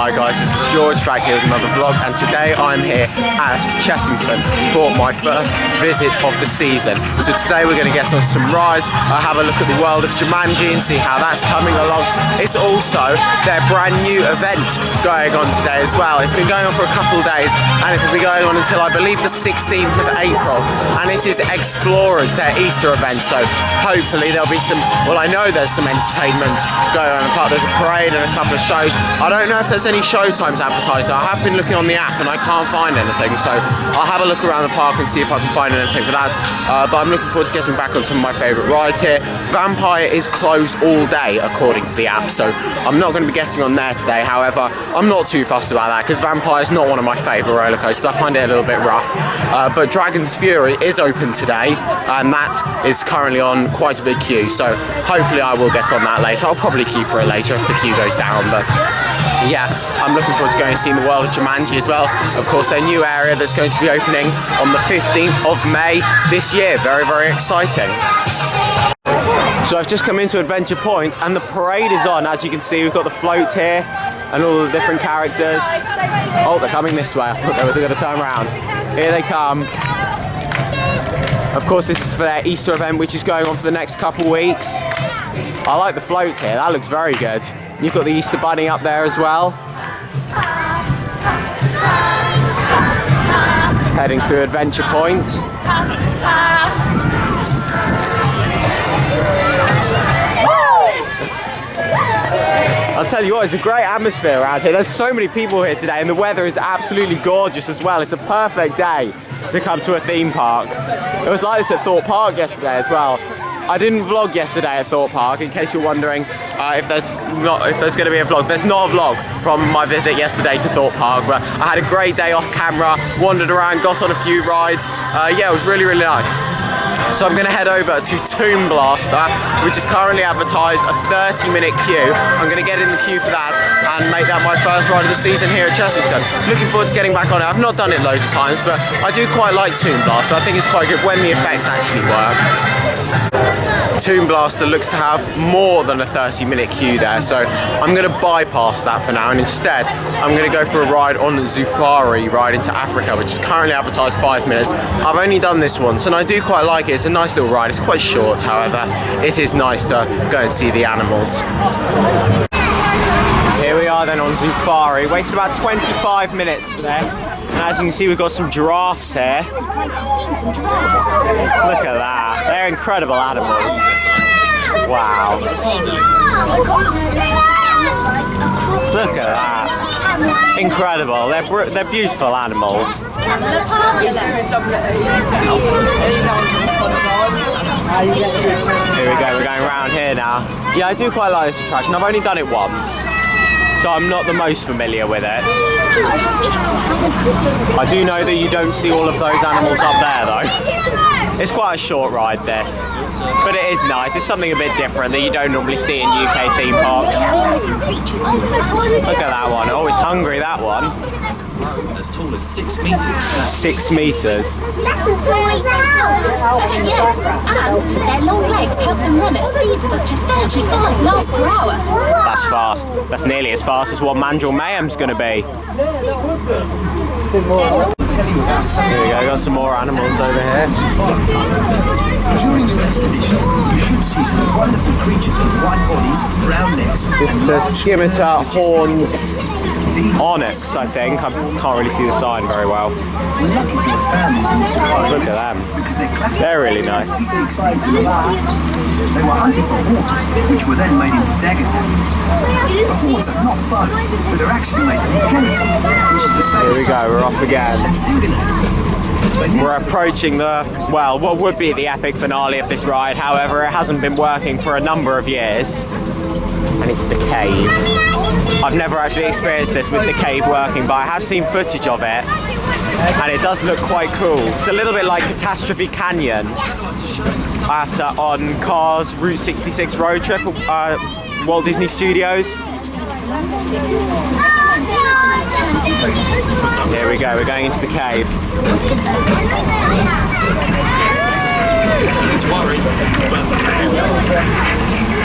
Hi guys, this is George back here with another vlog, and today I'm here at Chessington for my first visit of the season. So today we're going to get on some rides, have a look at the World of Jumanji and see how that's coming along. It's also their brand new event going on today as well. It's been going on for a couple of days and it will be going on until I believe the 16th of April, and it is Eggsplorers, their Easter event. So hopefully there'll be some, well, I know there's some entertainment going on in the park. There's a parade and a couple of shows. I don't know if there's any show times advertised. I have been looking on the app and I can't find anything, so I'll have a look around the park and see if I can find anything for that. But I'm looking forward to getting back on some of my favourite rides here. Vampire is closed all day according to the app, so I'm not going to be getting on there today. However, I'm not too fussed about that because Vampire is not one of my favourite roller coasters. I find it a little bit rough. But Dragon's Fury is open today and that is currently on quite a big queue, so hopefully I will get on that later. I'll probably queue for it later if the queue goes down, but yeah, I'm looking forward to going and seeing the World of Jumanji as well. Of course, their new area that's going to be opening on the 15th of May this year. Very, very exciting. So I've just come into Adventure Point and the parade is on. As you can see, we've got the float here and all the different characters. Oh, they're coming this way. I thought they were going to turn around. Here they come. Of course, this is for their Easter event, which is going on for the next couple weeks. I like the float here. That looks very good. You've got the Easter Bunny up there as well. It's heading through Adventure Point. I'll tell you what, it's a great atmosphere around here. There's so many people here today and the weather is absolutely gorgeous as well. It's a perfect day to come to a theme park. It was like this at Thorpe Park yesterday as well. I didn't vlog yesterday at Thorpe Park, in case you're wondering if there's going to be a vlog. There's not a vlog from my visit yesterday to Thorpe Park, but I had a great day off camera, wandered around, got on a few rides. Yeah, it was really, really nice. So I'm going to head over to Tomb Blaster, which is currently advertised a 30-minute queue. I'm going to get in the queue for that and make that my first ride of the season here at Chessington. Looking forward to getting back on it. I've not done it loads of times, but I do quite like Tomb Blaster. I think it's quite good when the effects actually work. Tomb Blaster looks to have more than a 30-minute queue there, so I'm going to bypass that for now, and instead I'm going to go for a ride on Safari Ride into Africa, which is currently advertised 5 minutes. I've only done this once and I do quite like it. It's a nice little ride. It's quite short, however. It is nice to go and see the animals. Here we are then on Safari. Waited about 25 minutes for this. And as you can see, we've got some giraffes here. Look at that. They're incredible animals. Wow. Look at that. Incredible. They're beautiful animals. Here we go. We're going around here now. Yeah, I do quite like this attraction. I've only done it once, so I'm not the most familiar with it. I do know that you don't see all of those animals up there though. It's quite a short ride this, but it is nice. It's something a bit different that you don't normally see in UK theme parks. Look at that one. Oh, it's hungry, that one. As tall as 6 meters. 6 meters. That's as tall as a house. Yes, and their long legs help them run at speeds of up to 35 miles per hour. That's fast. That's nearly as fast as what Mandrill Mayhem's going to be. Here we go, got some more animals over here. During your expedition, you should see some wonderful creatures with white bodies, brown necks. This is the scimitar horned onyx, I think. I can't really see the sign very well. We're lucky to have found these in the safari. Look at them. Because they're classic. They're really nice. They were hunting for horns, which were then made into dagger handles. The horns are not bone, but they're actually made from keratin, which is the same. Here we go, we're off again. And fingernails. We're approaching the, well, what would be the epic finale of this ride. However, it hasn't been working for a number of years. And it's the cave. I've never actually experienced this with the cave working, but I have seen footage of it. And it does look quite cool. It's a little bit like Catastrophe Canyon on Cars Route 66 road trip, Walt Disney Studios. Here we go, we're going into the cave.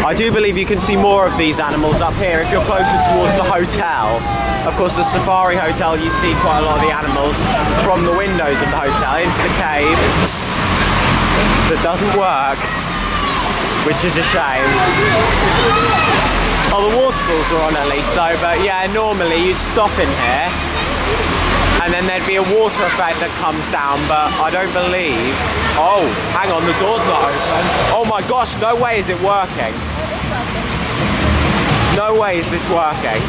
I do believe you can see more of these animals up here if you're closer towards the hotel. Of course, the Safari Hotel, you see quite a lot of the animals from the windows of the hotel into the cave. That doesn't work, which is a shame. Oh, the waterfalls are on at least though, but yeah, normally you'd stop in here and then there'd be a water effect that comes down, but I don't believe... Oh, hang on, the door's not open. Oh my gosh, no way is it working. No way is this working.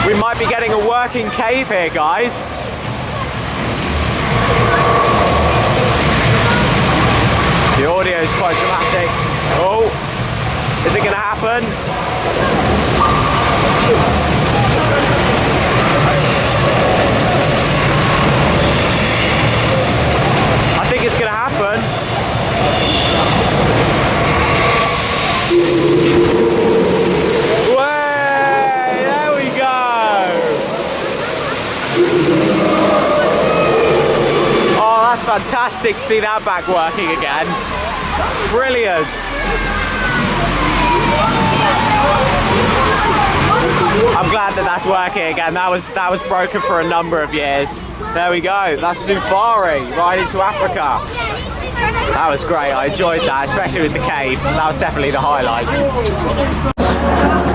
We might be getting a working cave here, guys. The audio is quite dramatic. Oh, is it going to happen? I think it's going to happen. Way, there we go. Oh, that's fantastic to see that back working again. Brilliant. I'm glad that that's working again. That was broken for a number of years. There we go. That's Safari right into Africa. That was great. I enjoyed that, especially with the cave. That was definitely the highlight.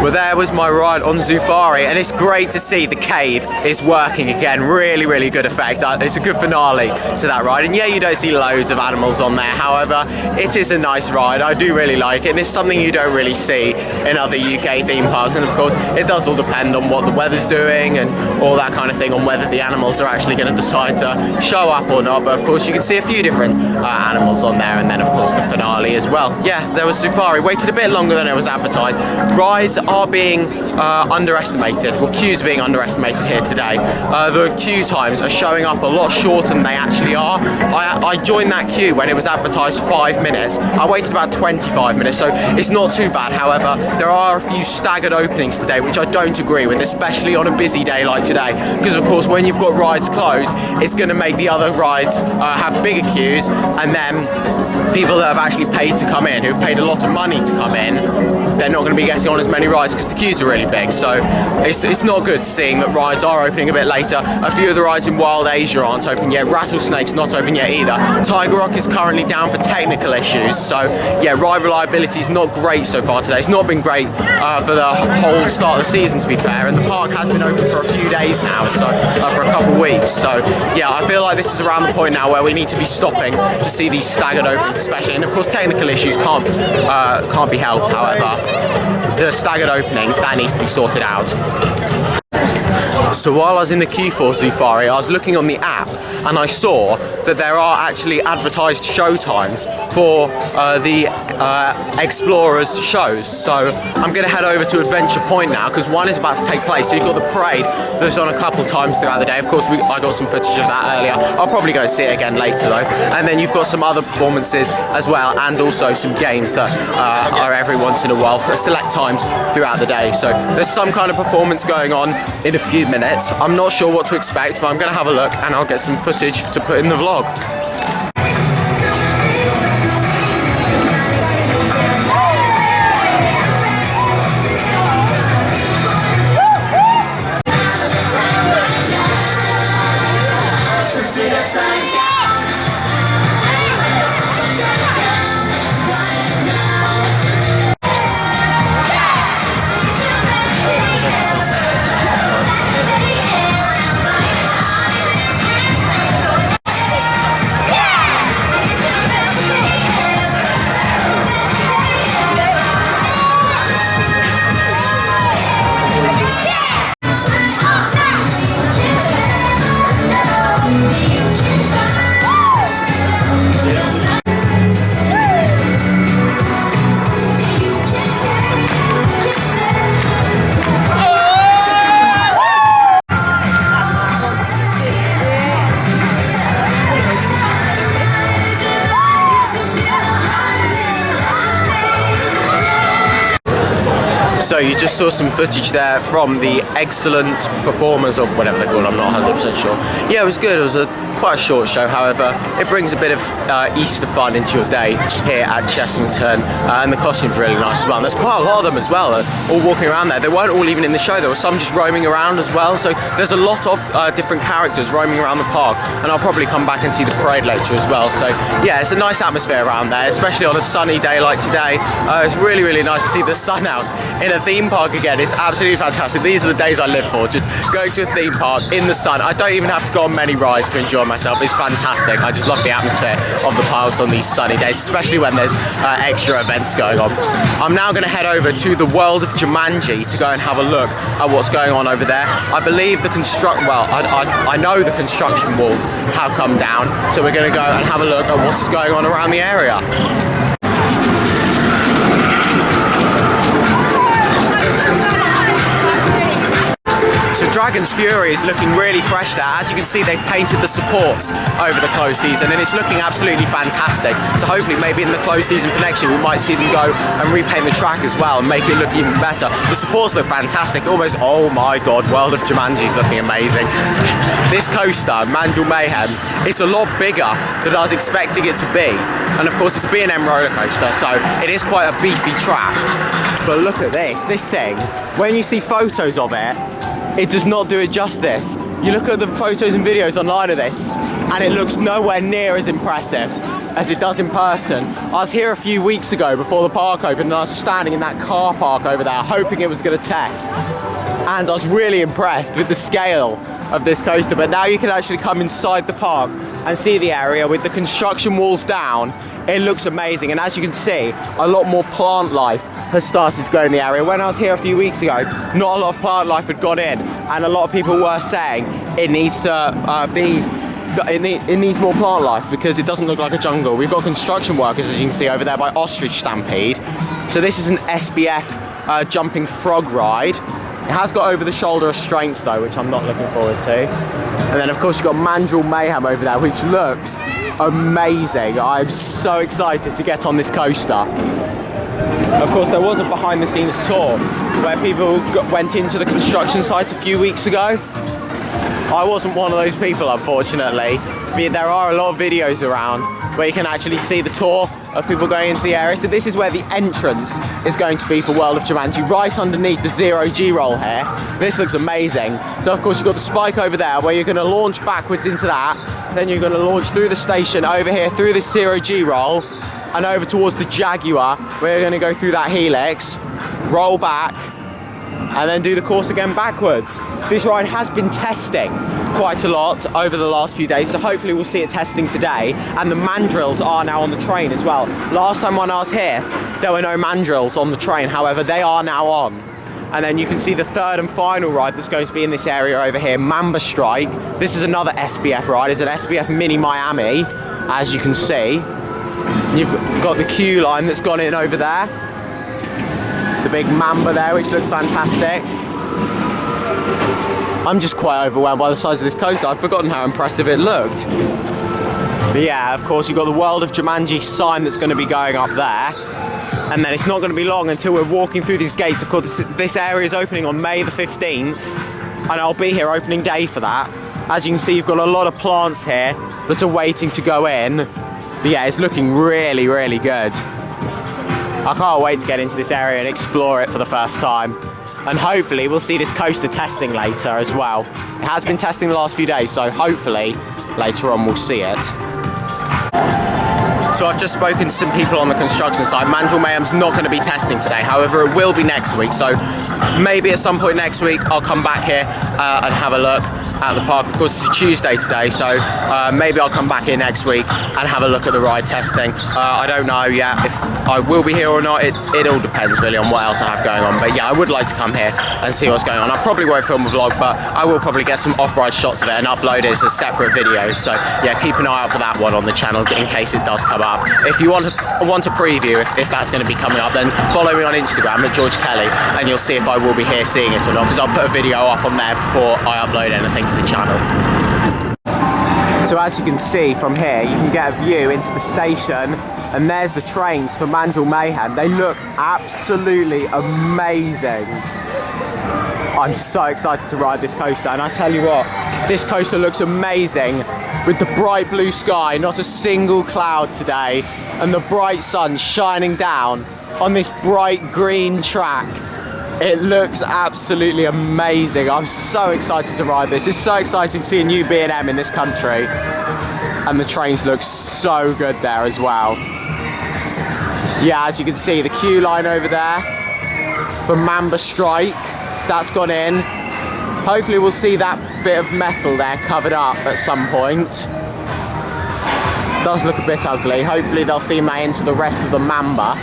Well, there was my ride on Safari, and it's great to see the cave is working again. Really, really good effect. It's a good finale to that ride. And yeah, you don't see loads of animals on there. However, it is a nice ride. I do really like it, and it's something you don't really see in other UK theme parks. And of course, it does all depend on what the weather's doing and all that kind of thing, on whether the animals are actually going to decide to show up or not. But of course, you can see a few different animals on there, and then of course the finale as well. Yeah, there was Safari. Waited a bit longer than it was advertised. Rides are being underestimated. Well, queues are being underestimated here today. The queue times are showing up a lot shorter than they actually are. I joined that queue when it was advertised 5 minutes. I waited about 25 minutes, so it's not too bad. However, there are a few staggered openings today, which I don't agree with, especially on a busy day like today, because of course when you've got rides closed, it's going to make the other rides have bigger queues, and then people that have actually paid to come in, who've paid a lot of money to come in, they're not going to be getting on as many rides because the queues are really big. So it's not good seeing that rides are opening a bit later. A few of the rides in Wild Asia aren't open yet. Rattlesnake's not open yet either. Tiger Rock is currently down for technical issues. So yeah, ride reliability is not great so far today. It's not been great for the whole start of the season, to be fair. And the park has been open for a few days now, so for a couple of weeks. So yeah, I feel like this is around the point now where we need to be stopping to see these staggered openings, especially. And of course, technical issues can't be helped. However, the staggered openings, that needs to be sorted out. So while I was in the queue for Safari, I was looking on the app and I saw that there are actually advertised show times for the Eggsplorers shows. So I'm going to head over to Adventure Point now, because one is about to take place. So you've got the parade that's on a couple times throughout the day. Of course, I got some footage of that earlier. I'll probably go see it again later though. And then you've got some other performances as well, and also some games that are every once in a while for select times throughout the day. So there's some kind of performance going on in a few minutes. I'm not sure what to expect, but I'm going to have a look and I'll get some footage to put in the vlog. So you just saw some footage there from the excellent performers, or whatever they're called, I'm not 100% sure. Yeah, it was good. It was quite a short show, however, it brings a bit of Easter fun into your day here at Chessington, and the costume's really nice as well. And there's quite a lot of them as well, all walking around there. They weren't all even in the show, there were some just roaming around as well, so there's a lot of different characters roaming around the park, and I'll probably come back and see the parade later as well. So yeah, it's a nice atmosphere around there, especially on a sunny day like today. It's really, really nice to see the sun out in a theme park again. It's absolutely fantastic. These are the days I live for, just going to a theme park in the sun. I don't even have to go on many rides to enjoy myself. It's fantastic. I just love the atmosphere of the parks on these sunny days, especially when there's extra events going on. I'm now going to head over to the World of Jumanji to go and have a look at what's going on over there. I believe the I know the construction walls have come down, so we're going to go and have a look at what is going on around the area. So Dragon's Fury is looking really fresh there. As you can see, they've painted the supports over the closed season and it's looking absolutely fantastic. So hopefully maybe in the closed season for next year we might see them go and repaint the track as well and make it look even better. The supports look fantastic, almost, oh my god, World of Jumanji is looking amazing. This coaster, Mandrill Mayhem, it's a lot bigger than I was expecting it to be. And of course it's a B&M roller coaster, so it is quite a beefy track. But look at this thing, when you see photos of it, it does not do it justice. You look at the photos and videos online of this, and it looks nowhere near as impressive as it does in person. I was here a few weeks ago before the park opened, and I was standing in that car park over there, hoping it was going to test. And I was really impressed with the scale of this coaster, but now you can actually come inside the park and see the area with the construction walls down. It looks amazing, and as you can see, a lot more plant life has started to go in the area. When I was here a few weeks ago, not a lot of plant life had got in, and a lot of people were saying it needs to it needs more plant life because it doesn't look like a jungle. We've got construction workers, as you can see over there by Ostrich Stampede. So this is an SBF jumping frog ride. It has got over the shoulder restraints though, which I'm not looking forward to. And then of course you've got Mandrill Mayhem over there, which looks amazing. I'm so excited to get on this coaster. Of course there was a behind the scenes tour where people went into the construction site a few weeks ago. I wasn't one of those people, unfortunately. But there are a lot of videos around where you can actually see the tour of people going into the area. So this is where the entrance is going to be for World of Jumanji, right underneath the Zero G roll here. This looks amazing. So of course you've got the spike over there where you're going to launch backwards into that. Then you're going to launch through the station over here through this Zero G roll and over towards the Jaguar where you're going to go through that helix, roll back, and then do the course again backwards. This ride has been testing quite a lot over the last few days, so hopefully we'll see it testing today. And the mandrills are now on the train as well. Last time when I was here, there were no mandrills on the train, however they are now on. And then you can see the third and final ride that's going to be in this area over here, Mamba Strike. This is another SBF ride, it's an SBF Mini Miami, as you can see. You've got the queue line that's gone in over there. The big Mamba there, which looks fantastic. I'm just quite overwhelmed by the size of this coaster. I've forgotten how impressive it looked. But yeah, of course, you've got the World of Jumanji sign that's going to be going up there. And then it's not going to be long until we're walking through these gates. Of course, this area is opening on May the 15th. And I'll be here opening day for that. As you can see, you've got a lot of plants here that are waiting to go in. But yeah, it's looking really, really good. I can't wait to get into this area and explore it for the first time. And hopefully we'll see this coaster testing later as well. It has been testing the last few days, so hopefully later on we'll see it. So I've just spoken to some people on the construction site. Mandrill Mayhem's not going to be testing today, however it will be next week. So maybe at some point next week I'll come back here and have a look at the park. Of course it's Tuesday today, so maybe I'll come back here next week and have a look at the ride testing. I don't know yet if I will be here or not. It all depends really on what else I have going on. But yeah, I would like to come here and see what's going on. I probably won't film a vlog, but I will probably get some off-ride shots of it and upload it as a separate video. So yeah, keep an eye out for that one on the channel in case it does come up. If you want a preview, if that's going to be coming up, then follow me on Instagram at George Kelly and you'll see if I will be here seeing it or not, because I'll put a video up on there before I upload anything to the channel. So as you can see from here, you can get a view into the station, and there's the trains for Mandrill Mayhem. They look absolutely amazing. I'm so excited to ride this coaster, and I tell you what, this coaster looks amazing with the bright blue sky, not a single cloud today, and the bright sun shining down on this bright green track. It looks absolutely amazing. I'm so excited to ride this. It's so exciting to see a new B&M in this country. And the trains look so good there as well. Yeah, as you can see, the queue line over there for Mamba Strike, that's gone in. Hopefully we'll see that bit of metal there covered up at some point. Does look a bit ugly. Hopefully they'll theme that into the rest of the Mamba.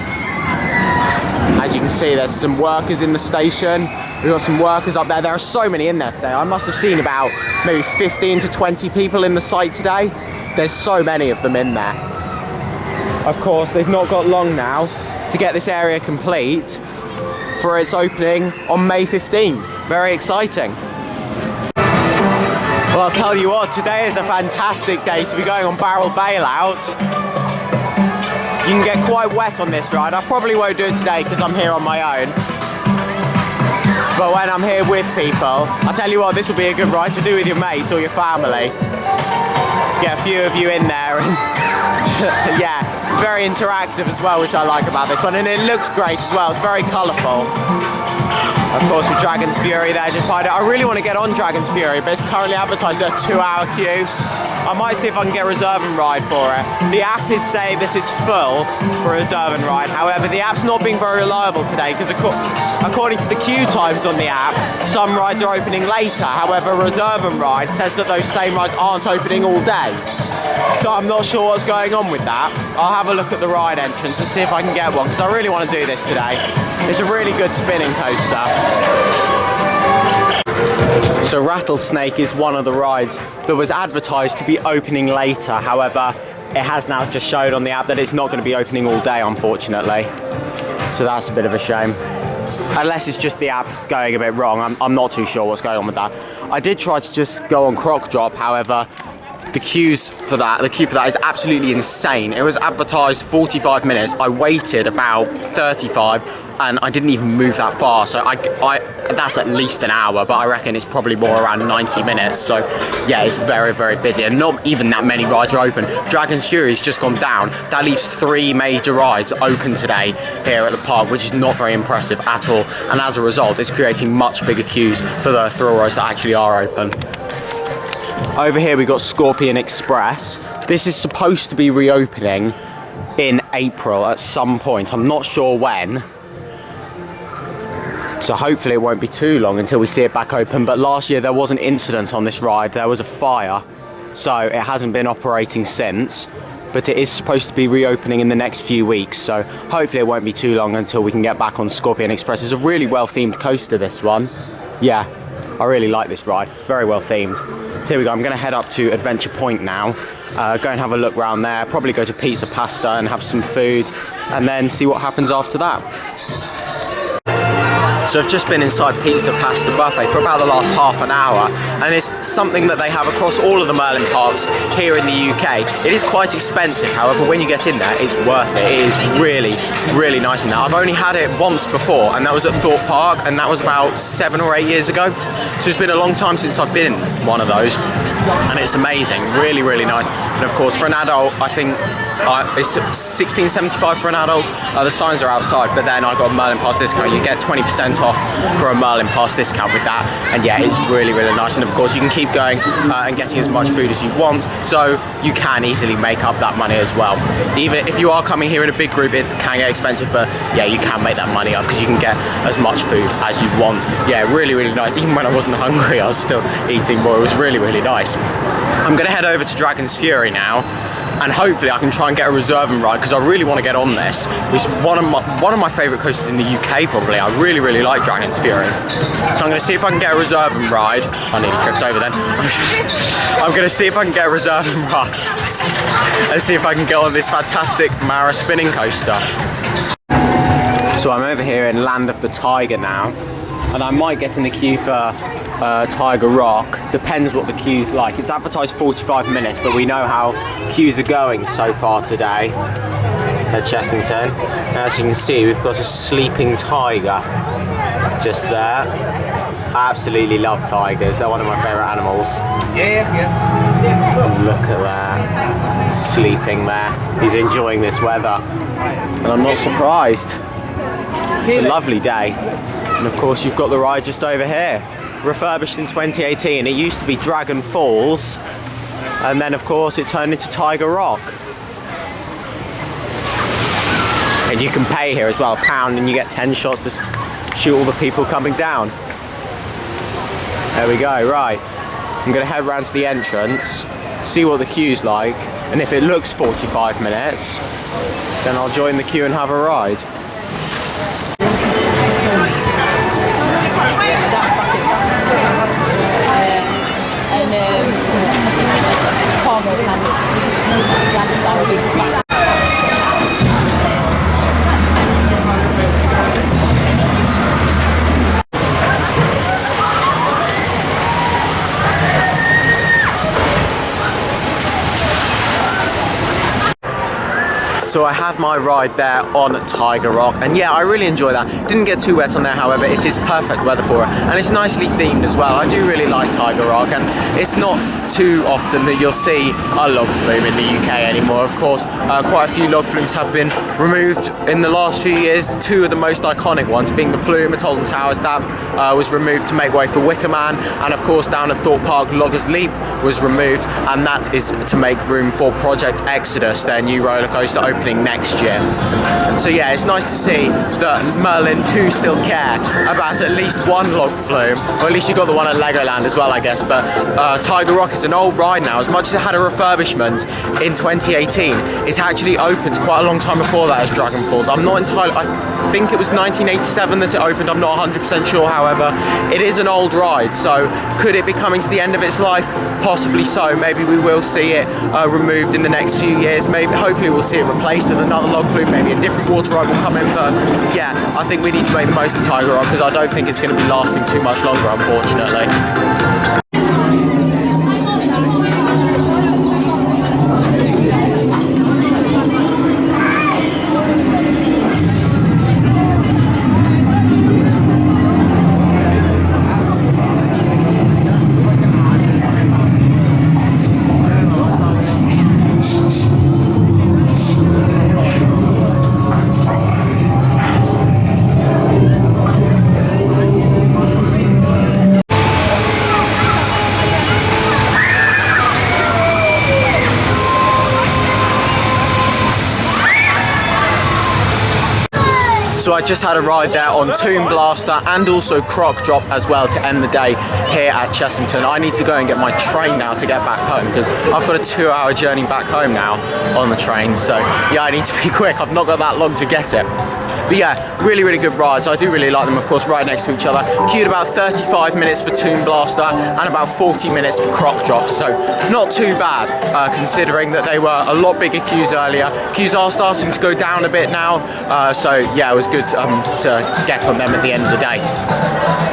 As you can see, there's some workers in the station. We've got some workers up there. There are so many in there today. I must have seen about maybe 15 to 20 people in the site today. There's so many of them in there. Of course, they've not got long now to get this area complete for its opening on May 15th. Very exciting. Well, I'll tell you what, today is a fantastic day to be going on barrel bailout. You can get quite wet on this ride. I probably won't do it today because I'm here on my own. But when I'm here with people, I'll tell you what, this will be a good ride to do with your mates or your family. Get a few of you in there, and yeah, very interactive as well, which I like about this one. And it looks great as well, it's very colourful. Of course, with Dragon's Fury there, just find it. I really want to get on Dragon's Fury, but it's currently advertised at a 2-hour queue. I might see if I can get a reserve and ride for it. The app is saying that it's full for a reserve and ride. However, the app's not being very reliable today because according to the queue times on the app, some rides are opening later. However, reserve and ride says that those same rides aren't opening all day. So I'm not sure what's going on with that. I'll have a look at the ride entrance and see if I can get one because I really want to do this today. It's a really good spinning coaster. So Rattlesnake is one of the rides that was advertised to be opening later. However, it has now just showed on the app that it's not going to be opening all day, unfortunately. So that's a bit of a shame. Unless it's just the app going a bit wrong. I'm not too sure what's going on with that. I did try to just go on Croc Drop, however, the queue for that is absolutely insane. It was advertised 45 minutes. I waited about 35 and I didn't even move that far. So that's at least an hour, but I reckon it's probably more around 90 minutes. So yeah, it's very, very busy and not even that many rides are open. Dragon's Fury's just gone down. That leaves 3 major rides open today here at the park, which is not very impressive at all. And as a result, it's creating much bigger queues for the thrill rides that actually are open. Over here we've got Scorpion Express. This is supposed to be reopening in April at some point. I'm not sure when. So hopefully it won't be too long until we see it back open. But last year there was an incident on this ride. There was a fire. So it hasn't been operating since. But it is supposed to be reopening in the next few weeks. So hopefully it won't be too long until we can get back on Scorpion Express. It's a really well themed coaster, this one. Yeah, I really like this ride. Very well themed. So here we go, I'm gonna head up to Adventure Point now, go and have a look around there, probably go to Pizza Pasta and have some food, and then see what happens after that. So I've just been inside Pizza Pasta Buffet for about the last half an hour, and it's something that they have across all of the Merlin parks here in the UK. It is quite expensive, however, when you get in there, it's worth it. It is really, really nice in there. I've only had it once before, and that was at Thorpe Park, and that was about 7 or 8 years ago. So it's been a long time since I've been in one of those, and it's amazing, really, really nice. And of course, for an adult, I think it's $16.75 for an adult. The signs are outside, but then I got a Merlin Pass discount. You get 20% off for a Merlin Pass discount with that, and yeah, it's really, really nice. And of course, you can keep going and getting as much food as you want, so you can easily make up that money as well. Even if you are coming here in a big group, it can get expensive, but yeah, you can make that money up because you can get as much food as you want. Yeah, really, really nice. Even when I wasn't hungry, I was still eating more. It was really, really nice. I'm gonna head over to Dragon's Fury now, and hopefully I can try and get a reserve and ride because I really want to get on this. It's one of my favourite coasters in the UK probably. I really, really like Dragon's Fury. So I'm going to see if I can get a reserve and ride. I nearly tripped over then. I'm going to see if I can get a reserve and ride and see if I can get on this fantastic Mara spinning coaster. So I'm over here in Land of the Tiger now. and I might get in the queue for Tiger Rock. Depends what the queue's like. It's advertised 45 minutes, but we know how queues are going so far today at Chessington. As you can see, we've got a sleeping tiger just there. I absolutely love tigers. They're one of my favourite animals. Look at that, sleeping there. He's enjoying this weather, and I'm not surprised. It's a lovely day. And of course you've got the ride just over here, refurbished in 2018. It used to be Dragon Falls, and then of course it turned into Tiger Rock. And you can pay here as well, £1, and you get 10 shots to shoot all the people coming down. There we go, right. I'm gonna head round to the entrance, see what the queue's like, and if it looks 45 minutes, then I'll join the queue and have a ride. So I had my ride there on Tiger Rock, and yeah, I really enjoy that. Didn't get too wet on there, however. It is perfect weather for it, and it's nicely themed as well. I do really like Tiger Rock, and it's not too often that you'll see a log flume in the UK anymore. Of course, quite a few log flumes have been removed in the last few years. Two of the most iconic ones being the flume at Alton Towers, that was removed to make way for Wicker Man, and of course down at Thorpe Park, Loggers Leap was removed, and that is to make room for Project Exodus, their new roller coaster opening next year. So yeah, it's nice to see that Merlin do still care about at least one log flume, or at least you got the one at Legoland as well, I guess. But Tiger Rock is an old ride now. As much as it had a refurbishment in 2018, it's actually opened quite a long time before that as Dragon Falls. I'm not entirely, I think it was 1987 that it opened, I'm not 100% sure. However, it is an old ride, so could it be coming to the end of its life? Possibly so. Maybe we will see it removed in the next few years. Maybe, hopefully we'll see it replaced with another log flume. Maybe a different water ride will come in, but yeah, I think we need to make the most of Tiger Rock, because I don't think it's going to be lasting too much longer, unfortunately. So I just had a ride there on Tomb Blaster and also Croc Drop as well to end the day here at Chessington. I need to go and get my train now to get back home, because I've got a 2-hour journey back home now on the train. So yeah, I need to be quick. I've not got that long to get it. But yeah, really, really good rides. I do really like them, of course, right next to each other. Queued about 35 minutes for Tomb Blaster and about 40 minutes for Croc Drop. So not too bad, considering that they were a lot bigger queues earlier. Queues are starting to go down a bit now. So yeah, it was good to get on them at the end of the day.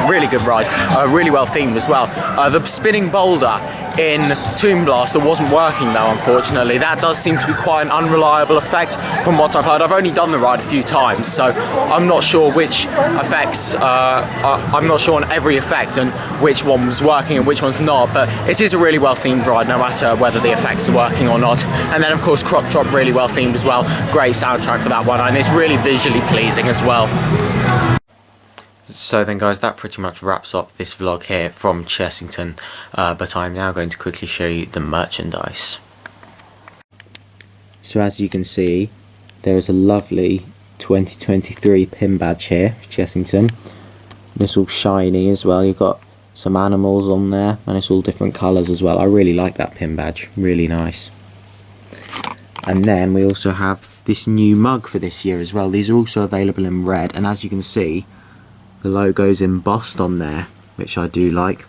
Really good ride, really well themed as well. The spinning boulder in Tomb Blaster wasn't working though, unfortunately. That does seem to be quite an unreliable effect from what I've heard. I've only done the ride a few times, so I'm not sure which effects, I'm not sure on every effect and which one was working and which one's not, but it is a really well themed ride no matter whether the effects are working or not. And then of course Croc Drop, really well themed as well. Great soundtrack for that one, and it's really visually pleasing as well. So then guys, that pretty much wraps up this vlog here from Chessington, but I'm now going to quickly show you the merchandise. So as you can see, there is a lovely 2023 pin badge here for Chessington. And it's all shiny as well. You've got some animals on there, and it's all different colours as well. I really like that pin badge, really nice. And then we also have this new mug for this year as well. These are also available in red, and as you can see, the logo's embossed on there, which I do like.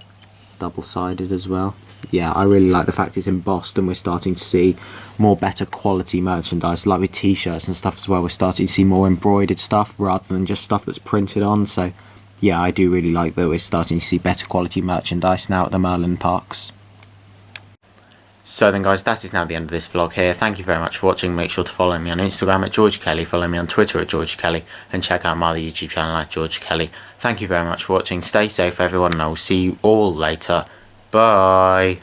Double-sided as well. Yeah, I really like the fact it's embossed, and we're starting to see more better quality merchandise, like with t-shirts and stuff as well. We're starting to see more embroidered stuff rather than just stuff that's printed on, so yeah, I do really like that we're starting to see better quality merchandise now at the Merlin parks. So then guys, that is now the end of this vlog here. Thank you very much for watching. Make sure to follow me on Instagram at George Kelly, follow me on Twitter at George Kelly, and check out my other YouTube channel at George Kelly. Thank you very much for watching. Stay safe everyone, and I will see you all later. Bye.